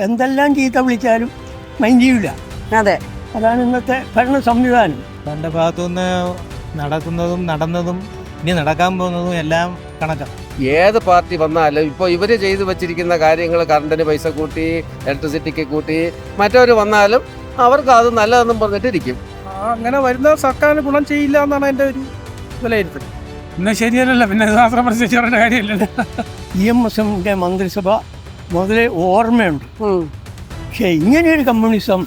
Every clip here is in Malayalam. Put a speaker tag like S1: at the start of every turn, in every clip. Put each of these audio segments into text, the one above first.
S1: എന്തെല്ലാം ചീത്ത വിളിച്ചാലും മൈൻഡ് ചെയ്യില്ല.
S2: അതെ,
S1: അതാണ് ഇന്നത്തെ ഭരണ സംവിധാനം.
S3: തൻ്റെ ഭാഗത്തുനിന്ന് നടക്കുന്നതും നടന്നതും ഇനി നടക്കാൻ പോകുന്നതും എല്ലാം കണക്കാം.
S4: ഏത് പാർട്ടി വന്നാലും ഇപ്പോൾ ഇവർ ചെയ്തു വച്ചിരിക്കുന്ന കാര്യങ്ങൾ, കറണ്ടിന് പൈസ കൂട്ടി, ഇലക്ട്രിസിറ്റിക്ക് കൂട്ടി, മറ്റവർ വന്നാലും അവർക്ക് അത് നല്ലതെന്നും പറഞ്ഞിട്ടിരിക്കും.
S5: അങ്ങനെ വരുന്ന സർക്കാരിന് ഗുണം ചെയ്യില്ല എന്നാണ് എൻ്റെ ഒരു വിലയിരുത്തൽ.
S6: ഇന്ന് ശരിയല്ലല്ലോ, പിന്നെ ഇത് മാത്രം പ്രത്യേകിച്ച് പറയേണ്ട കാര്യമില്ലല്ലോ.
S1: EMSന്റെ മന്ത്രിസഭ മുതലേ ഓർമ്മയുണ്ട്. പക്ഷേ ഇങ്ങനെയൊരു കമ്മ്യൂണിസം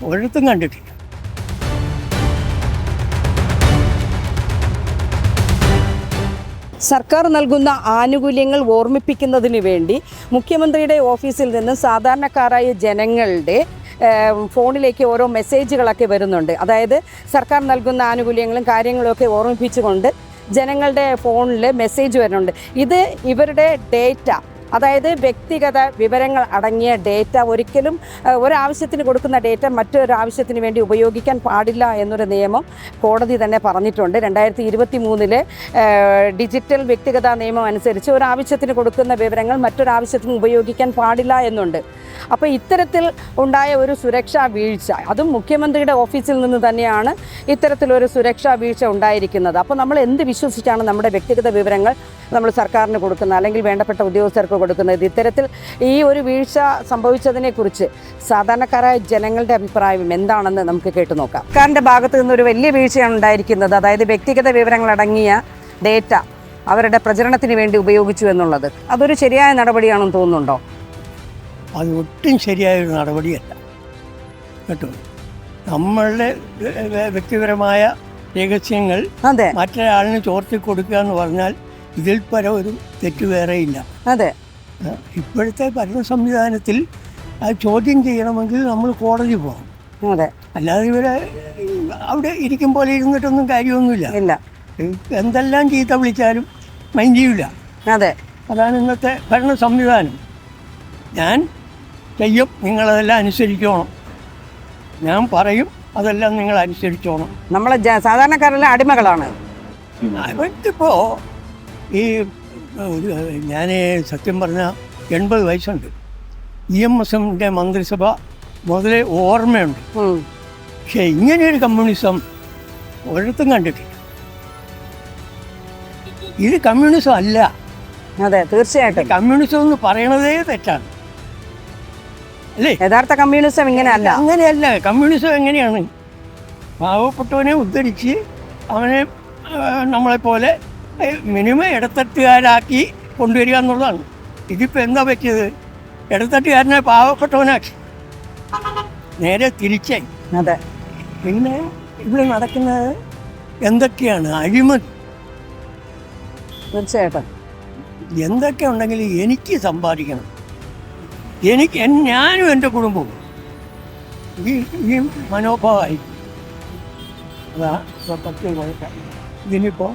S1: ഒരിടത്തും കണ്ടിട്ടില്ല.
S2: സർക്കാർ നൽകുന്ന ആനുകൂല്യങ്ങൾ ഓർമ്മിപ്പിക്കുന്നതിന് വേണ്ടി മുഖ്യമന്ത്രിയുടെ ഓഫീസിൽ നിന്ന് സാധാരണക്കാരായ ജനങ്ങളുടെ ഫോണിലേക്ക് ഓരോ മെസ്സേജുകളൊക്കെ വരുന്നുണ്ട്. അതായത് സർക്കാർ നൽകുന്ന ആനുകൂല്യങ്ങളും കാര്യങ്ങളൊക്കെ ഓർമ്മിപ്പിച്ചുകൊണ്ട് ജനങ്ങളുടെ ഫോണിൽ മെസ്സേജ് വരുന്നുണ്ട്. ഇത് ഇവരുടെ ഡേറ്റ, അതായത് വ്യക്തിഗത വിവരങ്ങൾ അടങ്ങിയ ഡേറ്റ ഒരിക്കലും ഒരാവശ്യത്തിന് കൊടുക്കുന്ന ഡേറ്റ മറ്റൊരാവശ്യത്തിന് വേണ്ടി ഉപയോഗിക്കാൻ പാടില്ല എന്നൊരു നിയമം കോടതി തന്നെ പറഞ്ഞിട്ടുണ്ട്. 2023 ഡിജിറ്റൽ വ്യക്തിഗത നിയമം അനുസരിച്ച് ഒരാവശ്യത്തിന് കൊടുക്കുന്ന വിവരങ്ങൾ മറ്റൊരാവശ്യത്തിന് ഉപയോഗിക്കാൻ പാടില്ല എന്നുണ്ട്. അപ്പോൾ ഇത്തരത്തിൽ ഉണ്ടായ ഒരു സുരക്ഷാ വീഴ്ച, അതും മുഖ്യമന്ത്രിയുടെ ഓഫീസിൽ നിന്ന് തന്നെയാണ് ഇത്തരത്തിലൊരു സുരക്ഷാ വീഴ്ച ഉണ്ടായിരിക്കുന്നത്. അപ്പോൾ നമ്മൾ എന്ത് വിശ്വസിച്ചാണ് നമ്മുടെ വ്യക്തിഗത വിവരങ്ങൾ നമ്മൾ സർക്കാരിന് കൊടുക്കുന്നത്, അല്ലെങ്കിൽ വേണ്ടപ്പെട്ട ഉദ്യോഗസ്ഥർക്ക് കൊടുക്കുന്നത്? ഇത്തരത്തിൽ ഈ ഒരു വീഴ്ച സംഭവിച്ചതിനെക്കുറിച്ച് സാധാരണക്കാരായ ജനങ്ങളുടെ അഭിപ്രായം എന്താണെന്ന് നമുക്ക് കേട്ടു നോക്കാം. സർക്കാരിൻ്റെ ഭാഗത്ത് നിന്നൊരു വലിയ വീഴ്ചയാണ് ഉണ്ടായിരിക്കുന്നത്. അതായത് വ്യക്തിഗത വിവരങ്ങൾ അടങ്ങിയ ഡേറ്റ അവരുടെ പ്രചരണത്തിന് വേണ്ടി ഉപയോഗിച്ചു എന്നുള്ളത്. അതൊരു ശരിയായ നടപടിയാണെന്ന് തോന്നുന്നുണ്ടോ?
S1: അത് ഒട്ടും ശരിയായൊരു നടപടിയല്ല കേട്ടോ. നമ്മളുടെ വ്യക്തിപരമായ രഹസ്യങ്ങൾ മറ്റൊരാളിന് ചോർത്തി കൊടുക്കുക എന്ന് പറഞ്ഞാൽ ഇതിൽ പരം ഒരു തെറ്റ് വേറെയില്ല.
S2: അതെ,
S1: ഇപ്പോഴത്തെ ഭരണ സംവിധാനത്തിൽ അത് ചോദ്യം ചെയ്യണമെങ്കിൽ നമ്മൾ കോടതി പോകണം.
S2: അതെ,
S1: അല്ലാതെ ഇവരെ അവിടെ ഇരിക്കും പോലെ ഇരുന്നിട്ടൊന്നും കാര്യമൊന്നുമില്ല.
S2: ഇല്ല,
S1: എന്തെല്ലാം ചീത്ത വിളിച്ചാലും മൈൻഡ് ചെയ്യില്ല.
S2: അതെ,
S1: അതാണ് ഇന്നത്തെ ഭരണ സംവിധാനം. ഞാൻ ചെയ്യും, നിങ്ങളതെല്ലാം അനുസരിച്ചോണം, ഞാൻ പറയും, അതെല്ലാം നിങ്ങൾ അനുസരിച്ചോണം.
S2: നമ്മളെ സാധാരണക്കാരെല്ലാം അടിമകളാണ്.
S1: അവർക്കിപ്പോൾ ഈ ഞാൻ സത്യം പറഞ്ഞാൽ 80 വയസ്സുണ്ട്. EMSന്റെ മന്ത്രിസഭ മുതലേ ഓർമ്മയുണ്ട്. പക്ഷേ ഇങ്ങനെയൊരു കമ്മ്യൂണിസം ഒരിടത്തും കണ്ടിട്ടില്ല. ഇത് കമ്മ്യൂണിസം അല്ല.
S2: അതെ, തീർച്ചയായിട്ടും
S1: കമ്മ്യൂണിസം എന്ന് പറയണതേ തെറ്റാണ്, അല്ലേ?
S2: യഥാർത്ഥ കമ്മ്യൂണിസം ഇങ്ങനെയല്ല.
S1: അങ്ങനെയല്ല. കമ്മ്യൂണിസം എങ്ങനെയാണ്? പാവപ്പെട്ടവനെ ഉദ്ധരിച്ച് അവനെ നമ്മളെപ്പോലെ മിനിമം ഇടത്തട്ടുകാരാക്കി കൊണ്ടുവരിക എന്നുള്ളതാണ്. ഇതിപ്പോൾ എന്താ പറ്റിയത്? ഇടത്തട്ടുകാരനെ പാവപ്പെട്ടവനാക്കി, നേരെ തിരിച്ചായി.
S2: അതെ,
S1: പിന്നെ ഇവിടെ നടക്കുന്നത് എന്തൊക്കെയാണ്? അഴിമതി.
S2: തീർച്ചയായിട്ടും
S1: എന്തൊക്കെ ഉണ്ടെങ്കിലും എനിക്ക് സമ്പാദിക്കണം, ഞാനും എൻ്റെ കുടുംബവും ഈ മനോഭാവമായി. അതാ പത്ത് കുഴപ്പം. ഇതിനിപ്പോൾ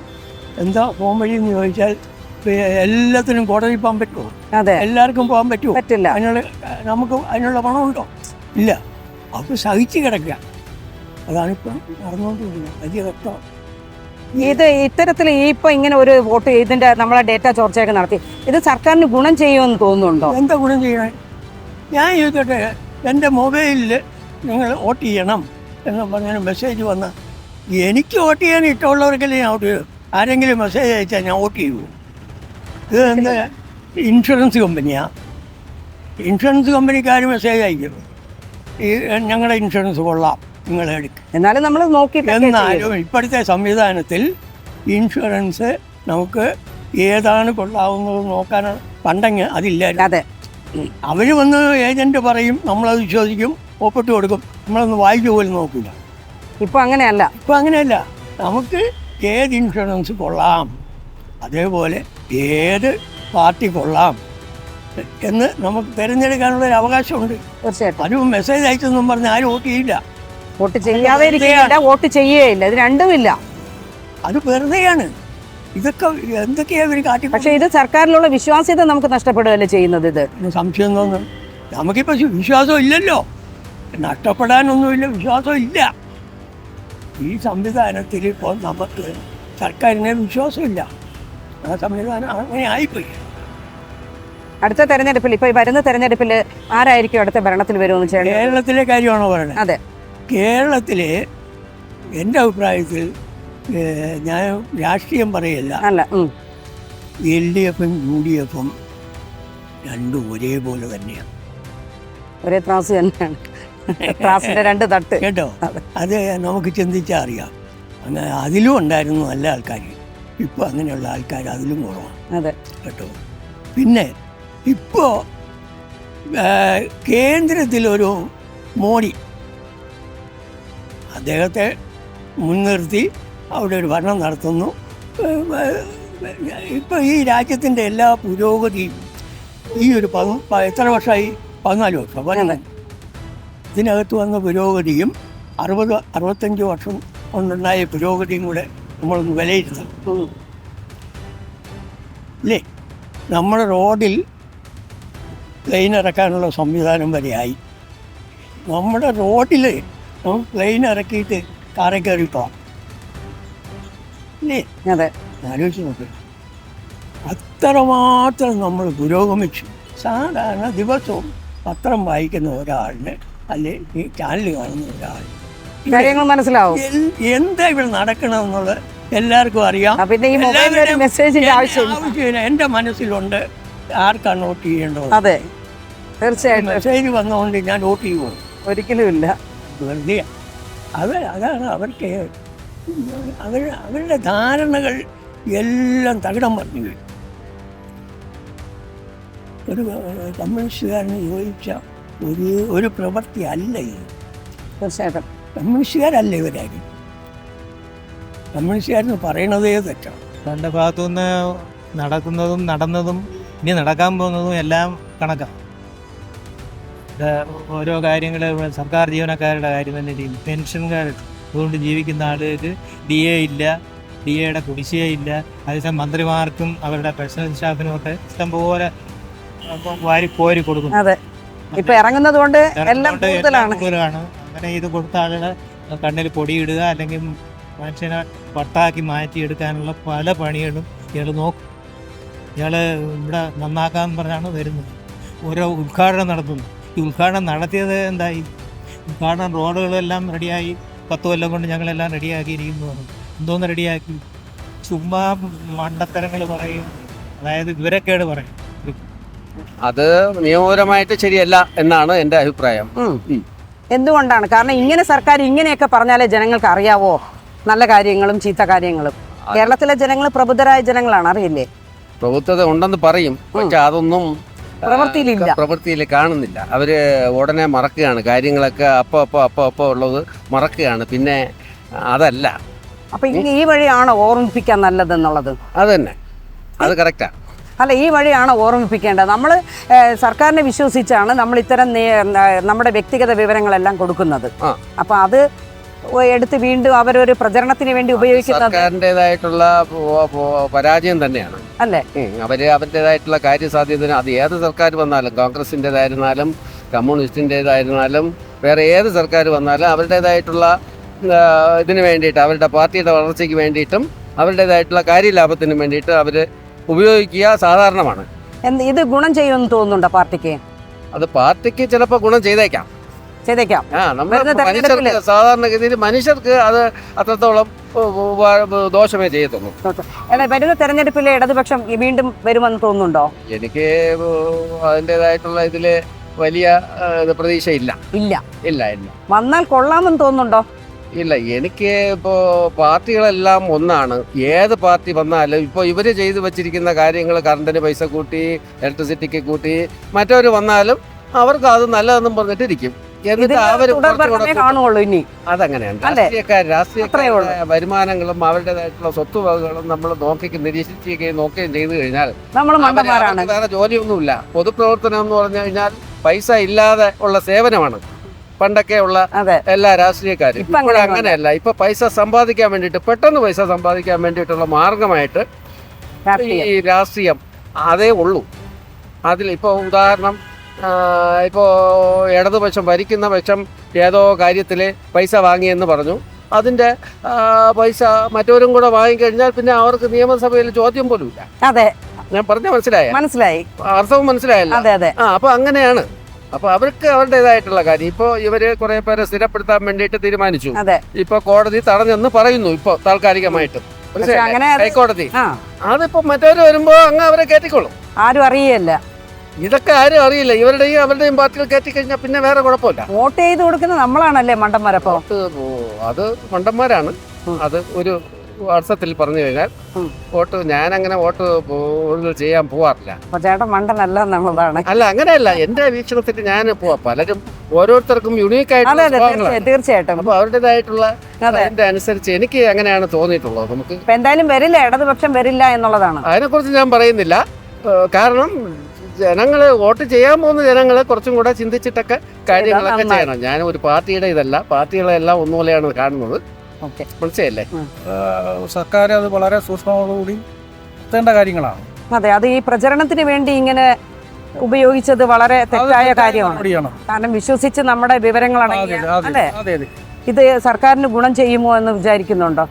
S1: എന്താ പോകാൻ വഴി എന്ന് ചോദിച്ചാൽ എല്ലാത്തിനും കോടതി പോകാൻ പറ്റുമോ?
S2: അതെ,
S1: എല്ലാവർക്കും പോകാൻ പറ്റുമോ?
S2: പറ്റില്ല.
S1: നമുക്ക് അതിനുള്ള പണമുണ്ടോ? ഇല്ല. അപ്പോൾ സഹിച്ച് കിടക്കുക. അതാണിപ്പം നടന്നുകൊണ്ടിരിക്കുന്നത്. വലിയ വ്യക്തമാണ്.
S2: ഇത് ഇത്തരത്തിൽ ഇപ്പൊ ഇങ്ങനെ ഒരു വോട്ട് ഇതിന്റെ നമ്മളെ ഡേറ്റ ചോർച്ചയൊക്കെ നടത്തി ഇത് സർക്കാരിന് ഗുണം ചെയ്യുമെന്ന് തോന്നുന്നുണ്ടോ?
S1: എന്താ ഗുണം ചെയ്യണേ? ഞാൻ ചോദിച്ചോട്ടെ, എൻ്റെ മൊബൈലിൽ നിങ്ങൾ വോട്ട് ചെയ്യണം എന്ന് പറഞ്ഞാൽ മെസ്സേജ് വന്ന എനിക്ക് വോട്ട് ചെയ്യാൻ ഇഷ്ടമുള്ളവർക്കല്ലേ ഞാൻ വോട്ട് ചെയ്യും. ആരെങ്കിലും മെസ്സേജ് അയച്ചാൽ ഞാൻ വോട്ട് ചെയ്യുമോ? ഇത് എന്താ ഇൻഷുറൻസ് കമ്പനിയാ? ഇൻഷുറൻസ് കമ്പനിക്കാർ മെസ്സേജ് അയക്കും, ഈ ഞങ്ങളുടെ ഇൻഷുറൻസ് കൊള്ളാം, നിങ്ങളെ എടുക്കും.
S2: എന്നാലും നമ്മൾ നോക്കിയിട്ട്
S1: എന്നാലും ഇപ്പോഴത്തെ സംവിധാനത്തിൽ ഇൻഷുറൻസ് നമുക്ക് ഏതാണ് കൊള്ളാവുന്നത് നോക്കാൻ പണ്ടെങ്കിൽ അതില്ലായിരുന്നു.
S2: അതെ,
S1: അവർ വന്ന് ഏജൻറ്റ് പറയും, നമ്മളത് വിശ്വസിക്കും, ഒപ്പിട്ട് കൊടുക്കും, നമ്മളൊന്ന് വായിച്ചു പോലും നോക്കില്ല.
S2: ഇപ്പൊ അങ്ങനെയല്ല.
S1: ഇപ്പം അങ്ങനെയല്ല. നമുക്ക് ഏത് ഇൻഷുറൻസ് കൊള്ളാം, അതേപോലെ ഏത് പാർട്ടി കൊള്ളാം എന്ന് നമുക്ക് തിരഞ്ഞെടുക്കാനുള്ളൊരു അവകാശമുണ്ട്.
S2: തീർച്ചയായിട്ടും.
S1: അതും മെസ്സേജ് അയച്ചെന്നും പറഞ്ഞ് ആരും വോട്ട് ചെയ്യില്ല.
S2: വോട്ട് ചെയ്യാതെ ഇരിക്കുകയില്ല, വോട്ട് ചെയ്യുകയില്ല. ഇത് രണ്ടുമില്ല.
S1: അത് വെറുതെയാണ്. ഇതൊക്കെ എന്തൊക്കെയാണ് ഇവർ കാട്ടി.
S2: പക്ഷേ ഇത് സർക്കാരിലുള്ള വിശ്വാസ്യത നമുക്ക് നഷ്ടപ്പെടുകയല്ലേ ചെയ്യുന്നത്? ഇത്
S1: സംശയം തോന്നുന്നു. നമുക്കിപ്പോൾ വിശ്വാസം ഇല്ലല്ലോ, നഷ്ടപ്പെടാനൊന്നുമില്ല, വിശ്വാസം ഇല്ല. ഈ സംവിധാനത്തിൽ ഇപ്പോൾ നമുക്ക് സർക്കാരിനെ വിശ്വാസമില്ല. ആ സംവിധാനം അങ്ങനെ ആയിപ്പോയി.
S2: അടുത്ത തെരഞ്ഞെടുപ്പിൽ ഇപ്പൊ ഈ വരുന്ന തെരഞ്ഞെടുപ്പിൽ ആരായിരിക്കും അടുത്ത ഭരണത്തിൽ വരുമെന്ന് ചേട്ടൻ?
S1: കേരളത്തിലെ കാര്യമാണോ പറയുന്നത്?
S2: അതെ.
S1: കേരളത്തിലെ എൻ്റെ അഭിപ്രായത്തിൽ ഞാൻ രാഷ്ട്രീയം പറയല്ല,
S2: അല്ല.
S1: LDF ഉം UDF ഉം രണ്ടും ഒരേപോലെ തന്നെയാണ്.
S2: ഒരേ ത്രാസ് തന്നെയാണ്, ത്രാസിന്റെ രണ്ട് തട്ട്
S1: കേട്ടോ. അത് നമുക്ക് ചിന്തിച്ചാൽ അറിയാം. അങ്ങനെ അതിലും ഉണ്ടായിരുന്നു നല്ല ആൾക്കാർ. ഇപ്പോൾ അങ്ങനെയുള്ള ആൾക്കാർ അതിലും കുറവാണ്.
S2: അതെ
S1: കേട്ടോ. പിന്നെ ഇപ്പോൾ കേന്ദ്രത്തിലൊരു മോഡി, അദ്ദേഹത്തെ മുൻനിർത്തി അവിടെ ഒരു ഭരണം നടത്തുന്നു. ഇപ്പോൾ ഈ രാജ്യത്തിൻ്റെ എല്ലാ പുരോഗതിയും ഈ ഒരു എത്ര വർഷമായി? 14 വർഷം. ഇതിനകത്ത് വന്ന പുരോഗതിയും 60-65 വർഷം കൊണ്ടുണ്ടായ പുരോഗതിയും കൂടെ നമ്മളൊന്ന് വിലയിരുത്തണം അല്ലേ? നമ്മുടെ റോഡിൽ പ്ലെയിൻ ഇറക്കാനുള്ള സംവിധാനം വരെയായി. നമ്മുടെ റോഡിൽ നമ്മൾ പ്ലെയിൻ ഇറക്കിയിട്ട് കാറിൽ കയറി പോകാം അല്ലേ?
S2: അതെ.
S1: ആലോചിച്ച് നോക്ക്, അത്രമാത്രം നമ്മൾ പുരോഗമിച്ചു. സാധാരണ ദിവസവും പത്രം വായിക്കുന്ന ഒരാളിന് അല്ലെ ഈ ചാനൽ കാണുന്ന ഒരാൾ
S2: കാര്യങ്ങൾ മനസ്സിലാവും
S1: എന്താ ഇവിടെ നടക്കണമെന്നുള്ളത് എല്ലാവർക്കും അറിയാം.
S2: പിന്നെ ഈ മൊബൈലിൽ ഒരു മെസ്സേജിന്റെ ആവശ്യമില്ല.
S1: എൻ്റെ മനസ്സിലുണ്ട് ആർക്കാണ് വോട്ട് ചെയ്യേണ്ടത്.
S2: അതെ, തീർച്ചയായിട്ടും.
S1: മെസ്സേജ് വന്നുകൊണ്ട് ഞാൻ വോട്ട് ചെയ്യുമോ?
S2: ഒരിക്കലും ഇല്ല.
S1: വെറുതെ അതാണ് അവർക്ക് അവരുടെ ധാരണകൾ എല്ലാം തകിടം പറഞ്ഞു വരും. ഒരു കമ്മ്യൂണിസ്റ്റുകാരന് യോജിച്ച ഒരു പ്രവൃത്തി അല്ല ഇത്.
S2: തീർച്ചയായിട്ടും
S1: കമ്മ്യൂണിസ്റ്റുകാരല്ല ഇവരാരും. കമ്മ്യൂണിസ്റ്റുകാരെന്ന് പറയണതേ തെറ്റാണ്.
S3: തൻ്റെ ഭാഗത്തുനിന്ന് നടക്കുന്നതും നടന്നതും ഇനി നടക്കാൻ പോകുന്നതും എല്ലാം കണക്കാണ്. ഓരോ കാര്യങ്ങൾ സർക്കാർ ജീവനക്കാരുടെ കാര്യം തന്നെ ചെയ്യും. പെൻഷൻകാർ അതുകൊണ്ട് ജീവിക്കുന്ന ആളുകൾക്ക് DA ഇല്ല, DAയുടെ കുടിശ്ശികയില്ല. അതേസമയം മന്ത്രിമാർക്കും അവരുടെ പേഴ്സണൽ സ്റ്റാഫിനും ഒക്കെ ഇഷ്ടംപോലെ കോരി കൊടുക്കുന്നു.
S2: അതെ, ഇപ്പൊ ഇറങ്ങുന്നത് കൊണ്ട് എല്ലാം കൂടുതലാണ്.
S3: അങ്ങനെ ഇത് കൊടുത്ത ആളുകളെ കണ്ണിൽ പൊടിയിടുക, അല്ലെങ്കിൽ മനുഷ്യനെ വട്ടാക്കി മാറ്റിയെടുക്കാനുള്ള പല പണികളും ഇയാൾ നോക്കും. ഇയാൾ ഇവിടെ നന്നാക്കാമെന്ന് പറഞ്ഞാണ് വരുന്നത്. ഓരോ ഉദ്ഘാടനം നടത്തുന്നു. ഈ ഉദ്ഘാടനം നടത്തിയത് എന്തായി? ഉദ്ഘാടനം റോഡുകളെല്ലാം റെഡിയായി 10 കൊല്ലം കൊണ്ട് ഞങ്ങളെല്ലാം റെഡിയാക്കിയിരിക്കുന്നു. എന്തോന്ന് റെഡിയാക്കി? ചുമ്മാ മണ്ടത്തരങ്ങൾ പറയും, അതായത് വിവരക്കേട് പറയും.
S4: അത് നിയമപരമായിട്ട് ശരിയല്ല എന്നാണ് എൻ്റെ അഭിപ്രായം.
S2: എന്തുകൊണ്ടാണ്? കാരണം ഇങ്ങനെ സർക്കാർ ഇങ്ങനെയൊക്കെ പറഞ്ഞാലേ ജനങ്ങൾക്ക് അറിയാവോ നല്ല കാര്യങ്ങളും ചീത്ത കാര്യങ്ങളും. കേരളത്തിലെ ജനങ്ങൾ പ്രബുദ്ധരായ ജനങ്ങളാണ്, അറിയില്ലേ?
S4: പ്രഭുത്വത ഉണ്ടെന്ന് പറയും, പക്ഷെ അതൊന്നും പ്രവൃത്തിയിൽ കാണുന്നില്ല. അവര് ഉടനെ മറക്കുകയാണ് കാര്യങ്ങളൊക്കെ. അപ്പൊ ഉള്ളത് മറക്കുകയാണ്. പിന്നെ അതല്ല.
S2: അപ്പൊ ഈ വഴിയാണോ ഓർമ്മിപ്പിക്കാൻ നല്ലതെന്നുള്ളത്?
S4: അത് തന്നെ, അത് കറക്റ്റാ.
S2: അല്ല, ഈ വഴിയാണോ ഓർമ്മിപ്പിക്കേണ്ടത്? നമ്മൾ സർക്കാരിനെ വിശ്വസിച്ചാണ് നമ്മൾ ഇത്തരം നമ്മുടെ വ്യക്തിഗത വിവരങ്ങളെല്ലാം കൊടുക്കുന്നത്. അപ്പൊ അത് എടുത്ത് വീണ്ടും അവരൊരു പ്രചരണത്തിന് വേണ്ടി ഉപയോഗിക്കുന്നത്
S4: സർക്കാരിൻ്റെതായിട്ടുള്ള പരാജയം തന്നെയാണ്
S2: അല്ലേ?
S4: അവരുടേതായിട്ടുള്ള കാര്യസാധ്യത അത് ഏത് സർക്കാർ വന്നാലും, കോൺഗ്രസിൻ്റെതായിരുന്നാലും കമ്മ്യൂണിസ്റ്റിൻ്റെതായിരുന്നാലും വേറെ ഏത് സർക്കാർ വന്നാലും അവരുടേതായിട്ടുള്ള ഇതിന് വേണ്ടിയിട്ട്, അവരുടെ പാർട്ടിയുടെ വളർച്ചയ്ക്ക് വേണ്ടിയിട്ടും അവരുടേതായിട്ടുള്ള കാര്യലാഭത്തിനും വേണ്ടിയിട്ട് അവർ ഉപയോഗിക്കുക സാധാരണമാണ്.
S2: ഇത് ഗുണം ചെയ്യുമെന്ന് തോന്നുന്നുണ്ടോ പാർട്ടിക്ക്?
S4: അത് പാർട്ടിക്ക് ചിലപ്പോൾ ഗുണം ചെയ്തേക്കാം. മനുഷ്യർക്ക് സാധാരണഗതിയിൽ മനുഷ്യർക്ക് അത് അത്രത്തോളം ദോഷമേ ചെയ്യത്തുള്ളൂ.
S2: വരുന്ന തെരഞ്ഞെടുപ്പിൽ ഇടതുപക്ഷം വീണ്ടും വരുമെന്ന് തോന്നുന്നുണ്ടോ?
S4: എനിക്ക് അതിൻ്റെതായിട്ടുള്ള ഇതില് വലിയ പ്രതീക്ഷയില്ല.
S2: ഇല്ല
S4: ഇല്ല ഇല്ല
S2: വന്നാൽ കൊള്ളാമെന്ന് തോന്നുന്നുണ്ടോ?
S4: ഇല്ല, എനിക്ക് ഇപ്പോൾ പാർട്ടികളെല്ലാം ഒന്നാണ്. ഏത് പാർട്ടി വന്നാലും ഇപ്പോൾ ഇവർ ചെയ്തു വച്ചിരിക്കുന്ന കാര്യങ്ങൾ, കറണ്ടിന് പൈസ കൂട്ടി, ഇലക്ട്രിസിറ്റിക്ക് കൂട്ടി, മറ്റവർ വന്നാലും അവർക്ക് അത് നല്ലതെന്നും പറഞ്ഞിട്ടിരിക്കും. എന്നിട്ട് അവർ അതങ്ങനെയാണ്. രാഷ്ട്രീയക്കാരുടെ വരുമാനങ്ങളും അവരുടേതായിട്ടുള്ള സ്വത്തുവകകളും നമ്മൾ നോക്കുകയും ചെയ്തു കഴിഞ്ഞാൽ വേറെ ജോലിയൊന്നുമില്ല. പൊതുപ്രവർത്തനം എന്ന് പറഞ്ഞു കഴിഞ്ഞാൽ പൈസ ഇല്ലാതെ ഉള്ള സേവനമാണ് പണ്ടൊക്കെ ഉള്ള എല്ലാ രാഷ്ട്രീയക്കാരും. ഇപ്പോൾ അങ്ങനെയല്ല. ഇപ്പൊ പൈസ സമ്പാദിക്കാൻ വേണ്ടിയിട്ട്, പെട്ടെന്ന് പൈസ സമ്പാദിക്കാൻ വേണ്ടിയിട്ടുള്ള മാർഗമായിട്ട് ഈ രാഷ്ട്രീയം അതേ ഉള്ളൂ. അതിൽ ഇപ്പോൾ ഉദാഹരണം, ഇപ്പോൾ ഇടതുപക്ഷം ഭരിക്കുന്ന പക്ഷം ഏതോ കാര്യത്തിൽ പൈസ വാങ്ങിയെന്ന് പറഞ്ഞു. അതിൻ്റെ പൈസ മറ്റവരും കൂടെ വാങ്ങിക്കഴിഞ്ഞാൽ പിന്നെ അവർക്ക് നിയമസഭയിൽ ചോദ്യം പോലും ഇല്ല.
S2: അതെ,
S4: ഞാൻ പറഞ്ഞ
S2: മനസ്സിലായി
S4: അർത്ഥവും മനസ്സിലായല്ലോ.
S2: അതെ അതെ.
S4: അപ്പൊ അങ്ങനെയാണ്. അപ്പൊ അവർക്ക് അവരുടേതായിട്ടുള്ള കാര്യം. ഇപ്പൊ ഇവര് കുറെ പേരെ സ്ഥിരപ്പെടുത്താൻ വേണ്ടിയിട്ട് തീരുമാനിച്ചു. ഇപ്പൊ കോടതി തടഞ്ഞെന്ന് പറയുന്നു ഇപ്പൊ താൽക്കാലികമായിട്ട്. ഹൈക്കോടതി അതിപ്പോ മറ്റവര് വരുമ്പോ അങ്ങ് അവരെ കയറ്റിക്കൊള്ളും.
S2: ആരും അറിയില്ല.
S4: ഇതൊക്കെ ആരും അറിയില്ല. ഇവരുടെയും അവരുടെയും പാർട്ടികൾ കയറ്റി കഴിഞ്ഞാൽ പിന്നെ വേറെ കുഴപ്പമില്ല.
S2: വോട്ട് ചെയ്ത് കൊടുക്കുന്ന നമ്മളാണല്ലേ മണ്ടന്മാരപ്പോ?
S4: അത് മണ്ടന്മാരാണ്. അത് ഒരു വാട്സപ്പിൽ പറഞ്ഞു കഴിഞ്ഞാൽ വോട്ട് ഞാനങ്ങനെ വോട്ട് ചെയ്യാൻ പോവാറില്ല.
S2: ചേട്ടൻ മണ്ടനല്ല എന്നുള്ളതാണ്.
S4: അല്ല, അങ്ങനെയല്ല. എന്റെ വീക്ഷണത്തിൽ ഞാൻ പോവാ. പലരും ഓരോരുത്തർക്കും യുണീക്ക് ആയിട്ട്
S2: തീർച്ചയായിട്ടും
S4: അപ്പൊ അവരുടേതായിട്ടുള്ള അതിന്റെ അനുസരിച്ച് എനിക്ക് അങ്ങനെയാണ് തോന്നിയിട്ടുള്ളത്. നമുക്ക്
S2: എന്തായാലും വരില്ല, ഇടതുപക്ഷം വരില്ല എന്നുള്ളതാണ്.
S4: അതിനെക്കുറിച്ച് ഞാൻ പറയുന്നില്ല. കാരണം ജനങ്ങള് വോട്ട് ചെയ്യാൻ പോകുന്ന ജനങ്ങള് കുറച്ചും കൂടെ ചിന്തിച്ചിട്ടൊക്കെ കാര്യങ്ങളൊക്കെ ചെയ്യണം. ഞാൻ ഒരു പാർട്ടിയുടെ ഇതല്ല, പാർട്ടികളെല്ലാം ഒന്നുപോലെയാണ് കാണുന്നത്. മനസ്സിലല്ലേ?
S5: സർക്കാർ അത് വളരെ സൂക്ഷ്മതയോടുകൂടി എത്തേണ്ട കാര്യങ്ങളാണ്.
S2: അതെ, അത് ഈ പ്രചരണത്തിന് വേണ്ടി ഇങ്ങനെ ഉപയോഗിച്ചത് വളരെ തെറ്റായ കാര്യമാണ്. കാരണം വിശ്വസിച്ച് നമ്മുടെ വിവരങ്ങൾ അല്ലേ, ഇത് സർക്കാരിന് ഗുണം ചെയ്യുമോ എന്ന് വിചാരിക്കുന്നുണ്ടോ?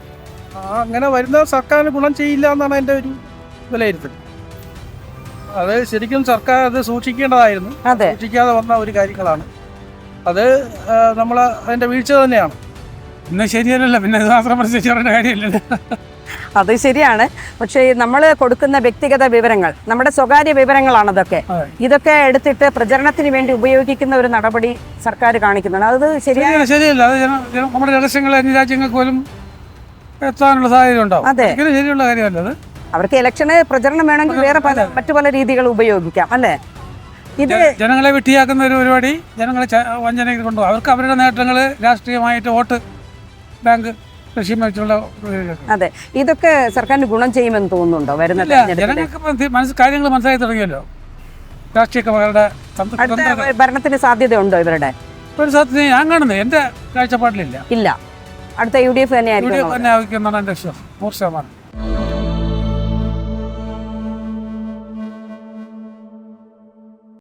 S5: അങ്ങനെ വരുന്ന സർക്കാരിന് ഗുണം ചെയ്യില്ല എന്നാണ് എൻ്റെ ഒരു വിലയിരുത്തൽ. അത് ശരിക്കും സർക്കാർ അത് സൂക്ഷിക്കേണ്ടതായിരുന്നു. സൂക്ഷിക്കാതെ വന്ന ഒരു കാര്യങ്ങളാണ് അത്. നമ്മൾ അതിൻ്റെ വീഴ്ച തന്നെയാണ്.
S6: ഇന്ന് ശരിയല്ലല്ലോ, പിന്നെ ഇത് മാത്രം പ്രത്യേകിച്ച് പറയേണ്ട കാര്യമില്ലല്ലോ.
S2: അത് ശരിയാണ്. പക്ഷേ നമ്മൾ കൊടുക്കുന്ന വ്യക്തിഗത വിവരങ്ങൾ, നമ്മുടെ സ്വകാര്യ വിവരങ്ങളാണ് അതൊക്കെ. ഇതൊക്കെ എടുത്തിട്ട് പ്രചരണത്തിന് വേണ്ടി ഉപയോഗിക്കുന്ന ഒരു നടപടി സർക്കാർ കാണിക്കുന്നുണ്ട്. അത്
S6: ശരിയല്ല. അത് നമ്മുടെ രഹസ്യങ്ങൾ അന്യ രാജ്യങ്ങൾക്ക് പോലും എത്താനുള്ള സാധ്യത ഉണ്ടാവും. ശരിയുള്ള കാര്യമല്ല അത്.
S2: അവർക്ക് ഇലക്ഷന് പ്രചരണം വേണമെങ്കിൽ വേറെ മറ്റു പല രീതികൾ ഉപയോഗിക്കാം അല്ലേ? ഇത്
S6: ജനങ്ങളെ വെട്ടിയാക്കുന്ന ഒരു പരിപാടി, ജനങ്ങളെ വഞ്ചനയ്ക്ക് കൊണ്ടുപോകും. അവർക്ക് അവരുടെ നേട്ടങ്ങൾ രാഷ്ട്രീയമായിട്ട് വോട്ട് ബാങ്ക് ലക്ഷ്യം വെച്ചുള്ള.
S2: അതെ, ഇതൊക്കെ സർക്കാരിന് ഗുണം ചെയ്യുമെന്ന് തോന്നുന്നുണ്ടോ? വരുന്ന
S6: ജനങ്ങൾക്ക് കാര്യങ്ങൾ മനസ്സിലാക്കി തുടങ്ങിയല്ലോ. രാഷ്ട്രീയക്കാരുടെ
S2: ഭരണത്തിന് സാധ്യതയുണ്ടോ ഇവരുടെ?
S6: ഒരു സാധ്യത ഞാൻ കാണുന്നത് എൻ്റെ കാഴ്ചപ്പാടിലില്ല.
S2: ഇല്ല. അടുത്ത UDF തന്നെ ആയിരിക്കും
S6: എന്നാണ് എൻ്റെ വിശ്വാസം. 100%.